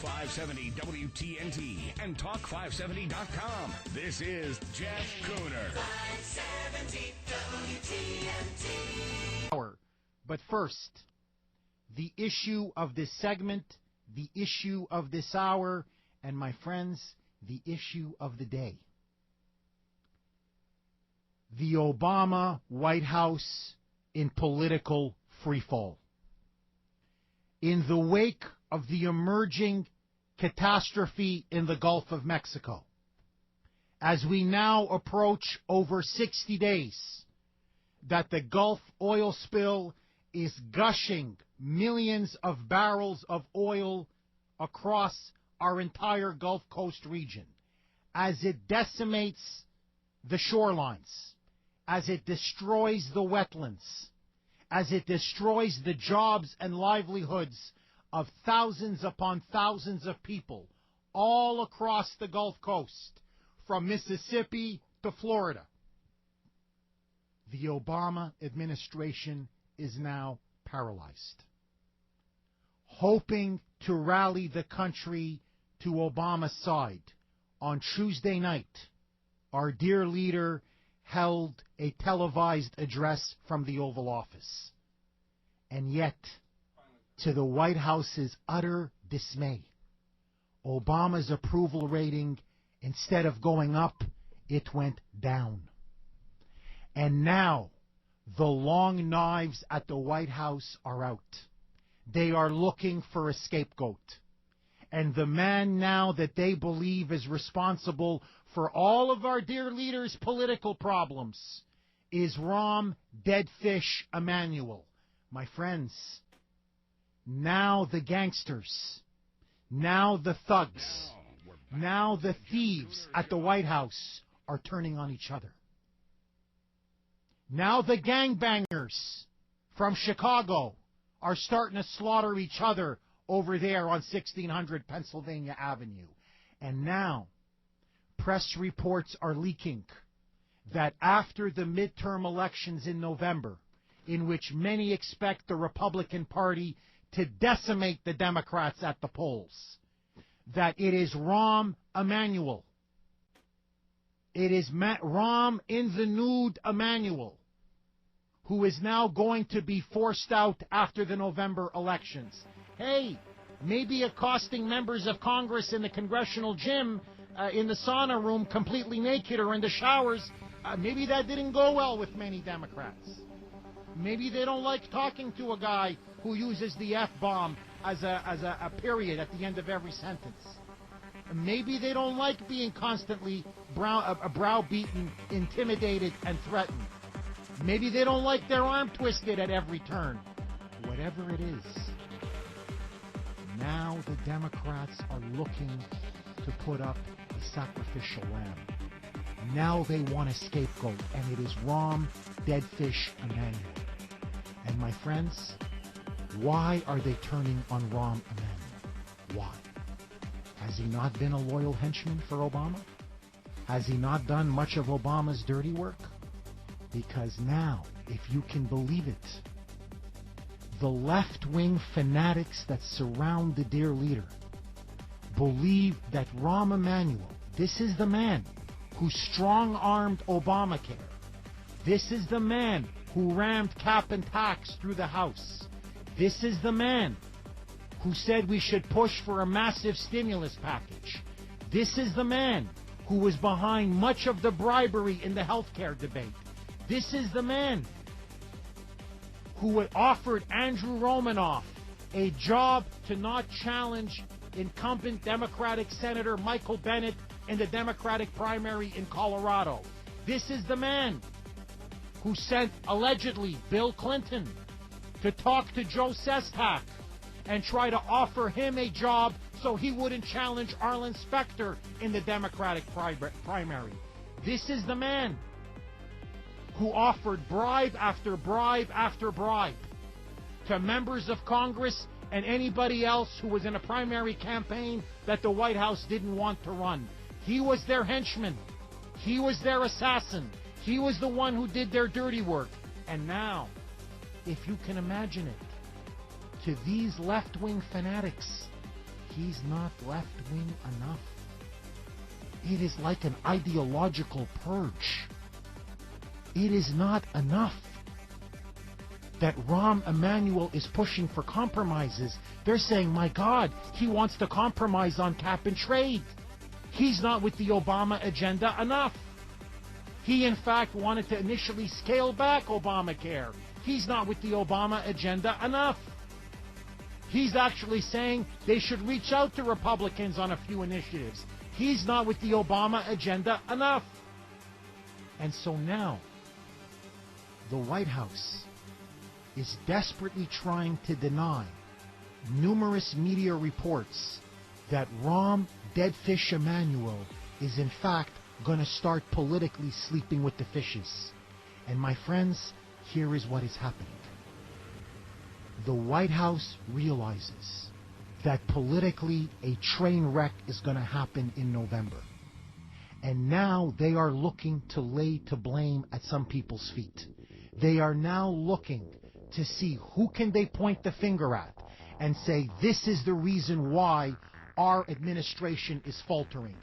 570 WTNT and Talk570.com. This is Jeff Kuhner. 570 WTNT. But first, the issue of this segment, the issue of this hour, and my friends, the issue of the day. The Obama White House in political freefall. In the wake of the emerging catastrophe in the Gulf of Mexico, as we now approach over 60 days that the Gulf oil spill is gushing millions of barrels of oil across our entire Gulf Coast region, as it decimates the shorelines, as it destroys the wetlands, as it destroys the jobs and livelihoods of thousands upon thousands of people all across the Gulf Coast, from Mississippi to Florida. The Obama administration is now paralyzed, hoping to rally the country to Obama's side. On Tuesday night, our dear leader held a televised address from the Oval Office. And yet, to the White House's utter dismay, Obama's approval rating, instead of going up, it went down. And now, the long knives at the White House are out. They are looking for a scapegoat. And the man now that they believe is responsible for all of our dear leaders' political problems is Rahm Deadfish Emanuel. My friends, now the gangsters, now the thugs, now the thieves at the White House are turning on each other. Now the gangbangers from Chicago are starting to slaughter each other over there on 1600 Pennsylvania Avenue. And now press reports are leaking that after the midterm elections in November, in which many expect the Republican Party to decimate the Democrats at the polls, that it is Rahm Emanuel. It is Rahm in the nude Emanuel who is now going to be forced out after the November elections. Hey, maybe accosting members of Congress in the congressional gym, in the sauna room, completely naked, or in the showers, maybe that didn't go well with many Democrats. Maybe they don't like talking to a guy who uses the F-bomb as a period at the end of every sentence. Maybe they don't like being constantly browbeaten, intimidated, and threatened. Maybe they don't like their arm twisted at every turn. Whatever it is, now the Democrats are looking to put up a sacrificial lamb. Now they want a scapegoat, and it is Rahm Deadfish Emanuel. And my friends, why are they turning on Rahm Emanuel? Why? Has he not been a loyal henchman for Obama? Has he not done much of Obama's dirty work? Because now, if you can believe it, the left-wing fanatics that surround the dear leader believe that Rahm Emanuel, this is the man who strong-armed Obamacare. This is the man who rammed cap and tax through the House. This is the man who said we should push for a massive stimulus package. This is the man who was behind much of the bribery in the healthcare debate. This is the man who had offered Andrew Romanoff a job to not challenge incumbent Democratic Senator Michael Bennet in the Democratic primary in Colorado. This is the man who sent, allegedly, Bill Clinton to talk to Joe Sestak and try to offer him a job so he wouldn't challenge Arlen Specter in the Democratic primary. This is the man who offered bribe after bribe after bribe to members of Congress and anybody else who was in a primary campaign that the White House didn't want to run. He was their henchman. He was their assassin. He was the one who did their dirty work. And now, if you can imagine it, to these left-wing fanatics, he's not left-wing enough. It is like an ideological purge. It is not enough that Rahm Emanuel is pushing for compromises. They're saying, my God, he wants to compromise on cap and trade. He's not with the Obama agenda enough. He, in fact, wanted to initially scale back Obamacare. He's not with the Obama agenda enough. He's actually saying they should reach out to Republicans on a few initiatives. He's not with the Obama agenda enough. And so now, the White House is desperately trying to deny numerous media reports that Rahm Deadfish Emanuel is in fact going to start politically sleeping with the fishes. And my friends, here is what is happening. The White House realizes that politically a train wreck is going to happen in November. And now they are looking to lay to blame at some people's feet. They are now looking to see who can they point the finger at and say, this is the reason why our administration is faltering.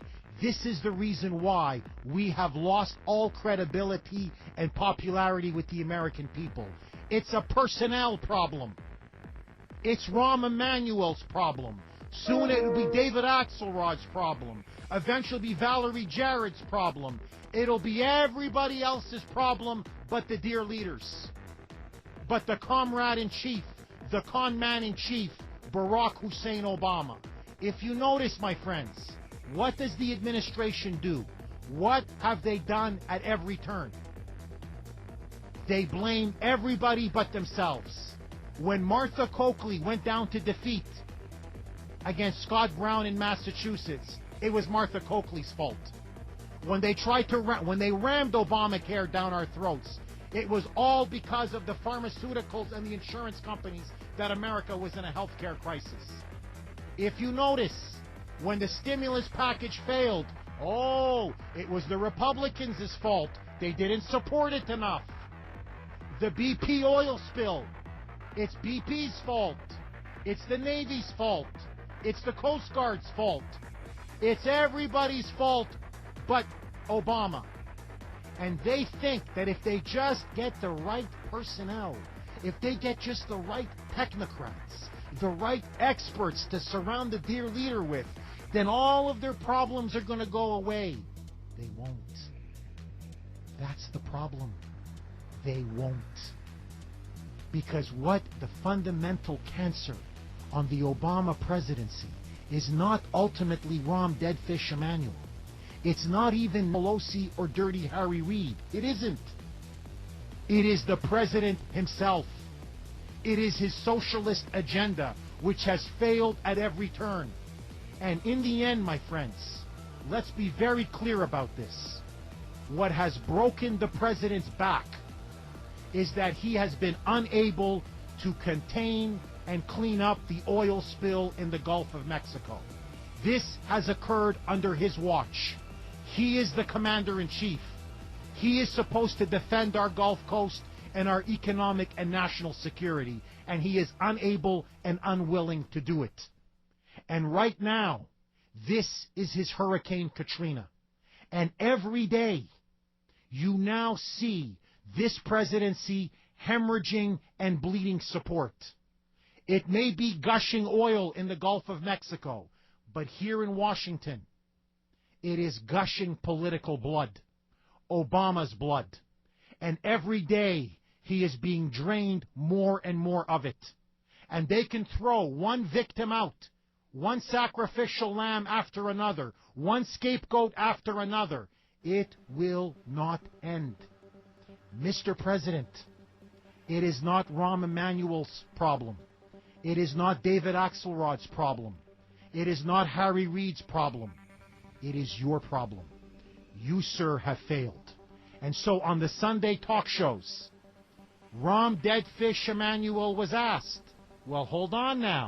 This is the reason why we have lost all credibility and popularity with the American people. It's a personnel problem. It's Rahm Emanuel's problem. Soon it will be David Axelrod's problem. Eventually it'll be Valerie Jarrett's problem. It'll be everybody else's problem but the dear leaders. But the comrade-in-chief, the con man-in-chief, Barack Hussein Obama. If you notice, my friends, what does the administration do? What have they done at every turn? They blame everybody but themselves. When Martha Coakley went down to defeat against Scott Brown in Massachusetts, it was Martha Coakley's fault. When they rammed Obamacare down our throats, it was all because of the pharmaceuticals and the insurance companies that America was in a healthcare crisis. If you notice, when the stimulus package failed, it was the Republicans' fault. They didn't support it enough. The BP oil spill, it's BP's fault. It's the Navy's fault. It's the Coast Guard's fault. It's everybody's fault but Obama. And they think that if they just get the right personnel, if they get just the right technocrats, the right experts to surround the dear leader with, then all of their problems are going to go away. They won't. That's the problem. They won't. Because what the fundamental cancer on the Obama presidency is not ultimately Rahm Deadfish Emanuel. It's not even Pelosi or Dirty Harry Reid. It isn't. It is the president himself. It is his socialist agenda, which has failed at every turn. And in the end, my friends, let's be very clear about this. What has broken the president's back is that he has been unable to contain and clean up the oil spill in the Gulf of Mexico. This has occurred under his watch. He is the commander-in-chief. He is supposed to defend our Gulf Coast and our economic and national security, and he is unable and unwilling to do it. And right now, this is his Hurricane Katrina. And every day, you now see this presidency hemorrhaging and bleeding support. It may be gushing oil in the Gulf of Mexico, but here in Washington, it is gushing political blood, Obama's blood. And every day, he is being drained more and more of it. And they can throw one victim out, one sacrificial lamb after another, one scapegoat after another. It will not end. Mr. President, it is not Rahm Emanuel's problem. It is not David Axelrod's problem. It is not Harry Reid's problem. It is your problem. You, sir, have failed. And so on the Sunday talk shows, Rahm Deadfish Emanuel was asked, well, hold on now.